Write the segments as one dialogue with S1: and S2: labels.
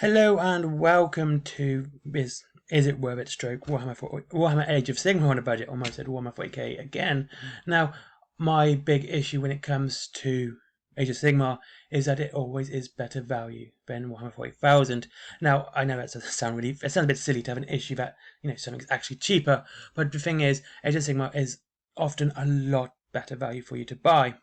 S1: Hello and welcome to Is It Worth It stroke Warhammer Age of Sigmar on a budget. Almost said Warhammer 40k again. Now, my big issue when it comes to Age of Sigmar is that it always is better value than Warhammer 40,000. Now, I know it sounds a bit silly to have an issue that something's actually cheaper, but the thing is, Age of Sigmar is often a lot better value for you to buy,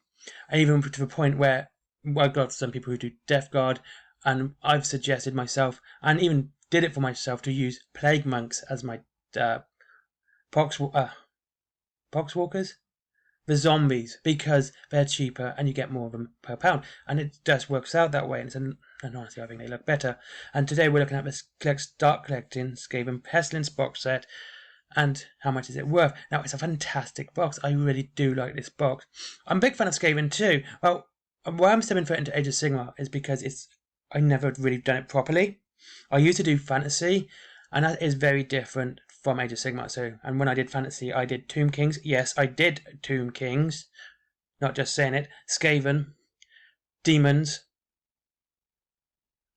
S1: and even to the point where I've got some people who do Death Guard. And I've suggested myself, and even did it for myself, to use Plague Monks as my Poxwalkers, the zombies, because they're cheaper and you get more of them per pound. And it just works out that way, and honestly, I think they look better. And today we're looking at this Start Collecting Skaven Pestilens box set, and how much is it worth? Now, it's a fantastic box. I really do like this box. I'm a big fan of Skaven too. Well, why I'm stepping foot into Age of Sigmar is because I never really done it properly. I used to do fantasy, and that is very different from Age of Sigmar. And when I did fantasy, I did Tomb Kings. Yes, I did Tomb Kings. Not just saying it. Skaven, Demons,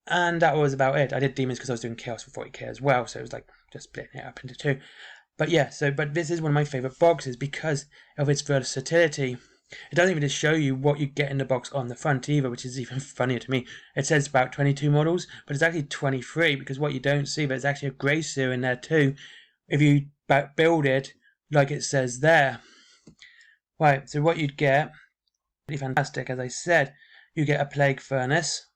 S1: and that was about it. I did Demons because I was doing Chaos for 40k as well, so it was like just splitting it up into two. But yeah, but this is one of my favourite boxes because of its versatility. It doesn't even just show you what you get in the box on the front either, which is even funnier to me. It says about 22 models, but it's actually 23, because what you don't see, there's actually a grey seer in there too, if you build it like it says there. Right, so what you'd get, pretty fantastic, as I said, you get a Plague Furnace,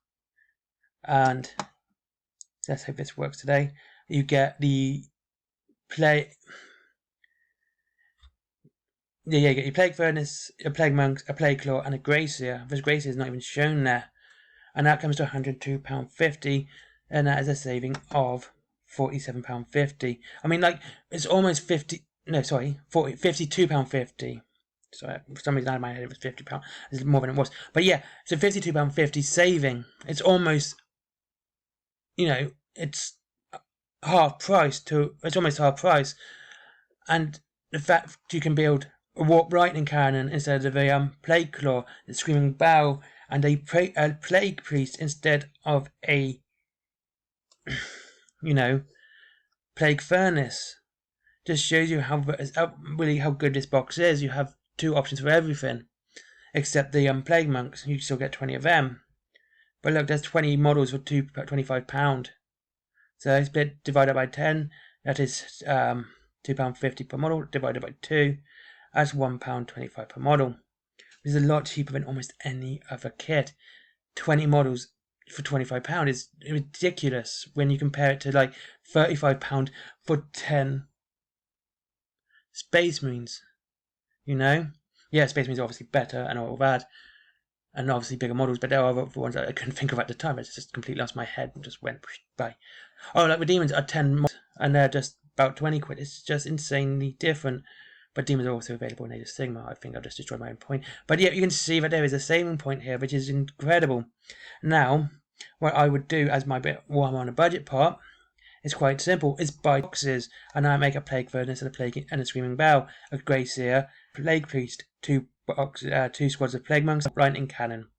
S1: and let's hope this works today. You get the you get your Plague Furnace, a Plague Monk, a Plague Claw, and a Grey Seer. This Grey Seer is not even shown there. And that comes to £102.50, and that is a saving of £47.50. I mean, like, it's almost £52.50. Sorry, for some reason out of my head it was £50. It's more than it was. But yeah, it's a £52.50 saving. It's almost, it's almost half price. And the fact you can build a Warp Lightning Cannon instead of a Plague Claw, the Screaming Bow, and a Plague Priest instead of a, Plague Furnace, just shows you how good this box is. You have two options for everything, except the Plague Monks. You still get 20 of them. But look, there's 20 models for £25. So split divided by 10. That is £2.50 per model divided by 2. That's £1.25 per model. This is a lot cheaper than almost any other kit. 20 models for £25 is ridiculous when you compare it to like £35 for 10 Space Marines. Yeah, Space Marines are obviously better and all that, and obviously bigger models, but there are other ones that I couldn't think of at the time. I just completely lost my head and just went by. Oh, like the Demons are 10 models, and they're just about 20 quid. It's just insanely different. But Demons are also available in Age of Sigmar. I think I've just destroyed my own point. But yeah, you can see that there is a saving point here, which is incredible. Now, what I would do as my Warhammer on a budget part is quite simple. It's buy boxes, and I make a Plague Furnace and a Screaming Bow, a Grey Seer, Plague Priest, two squads of Plague Monks, Lightning Cannon.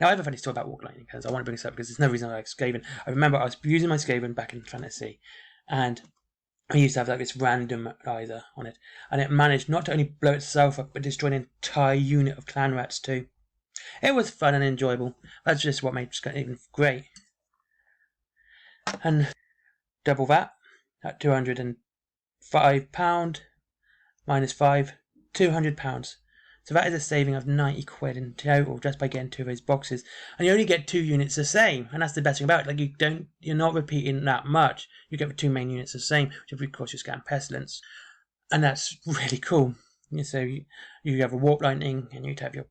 S1: Now, I have a funny story about Warp Lightning Cannons. I want to bring this up because there's no reason I like Skaven. I remember I was using my Skaven back in Fantasy, and I used to have like this randomizer on it, and it managed not to only blow itself up, but destroy an entire unit of clan rats too. It was fun and enjoyable. That's just what made it even great. And double that at £205 minus 5, £200. So that is a saving of 90 quid in total just by getting two of those boxes. And you only get two units the same, and that's the best thing about it. Like, you're not repeating that much. You get the two main units the same, which of course you scan Pestilence. And that's really cool. So you have a Warp Lightning, and you'd have your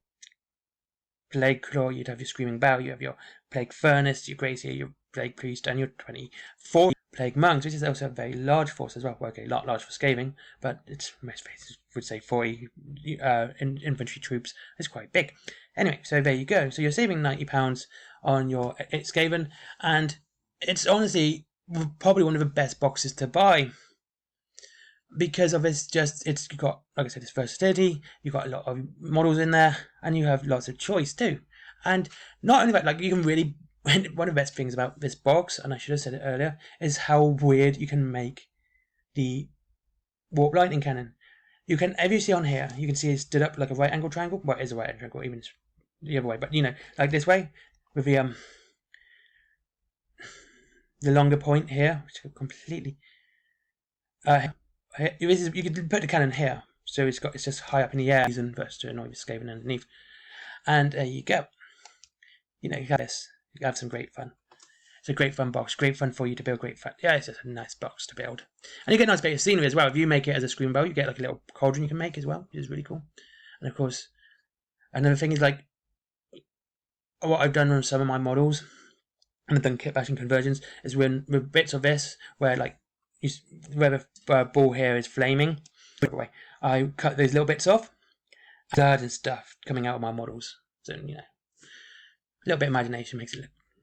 S1: Plague Claw, you'd have your Screaming Bow, you have your Plague Furnace, your Grey Seer, your Plague Priest, and your 24 Plague Monks, which is also a very large force as well. Well, okay, large for Skaven, but it's, most faces would say 40 infantry troops. It's quite big. Anyway, so there you go. So you're saving £90 on your Skaven, and it's honestly probably one of the best boxes to buy because of it's got, like I said, it's versatility. You've got a lot of models in there, and you have lots of choice too. And not only that, like, you can really one of the best things about this box, and I should have said it earlier, is how weird you can make the warp lightning cannon. You can, if you see on here, you can see it stood up like a right angle triangle. Well, it is a right angle triangle, even the other way, but you know, like this way, with the longer point here, which is completely. You could put the cannon here, so it's just high up in the air, reason for us to annoy the Skaven underneath. And there you go. You know, you have this. You have some great fun. It's a great fun box. Great fun for you to build. Great fun. Yeah, it's just a nice box to build. And you get a nice bit of scenery as well. If you make it as a screen bow, you get like a little cauldron you can make as well, which is really cool. And of course, another thing is like what I've done on some of my models, and I've done kit bashing conversions, is with bits of this where like where the ball here is flaming. Anyway, I cut those little bits off, blood and stuff coming out of my models. So you know, a little bit of imagination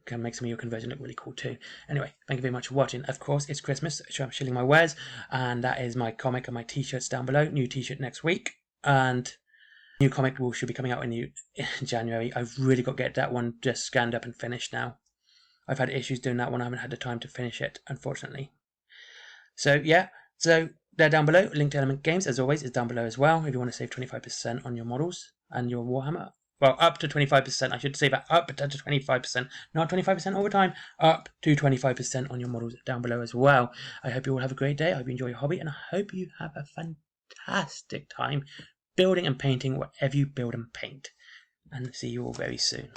S1: can make some of your conversion look really cool too. Anyway, thank you very much for watching. Of course, it's Christmas, so I'm shilling my wares, and that is my comic and my t-shirts down below. New t-shirt next week, and new comic should be coming out in January. I've really got to get that one just scanned up and finished now. I've had issues doing that one. I haven't had the time to finish it, unfortunately. So yeah, so they're down below. Link to Element Games, as always, is down below as well if you want to save 25% on your models and your Warhammer. Well, up to 25%. I should say that up to 25%, not 25% all the time. Up to 25% on your models down below as well. I hope you all have a great day. I hope you enjoy your hobby, and I hope you have a fantastic time building and painting whatever you build and paint. And see you all very soon.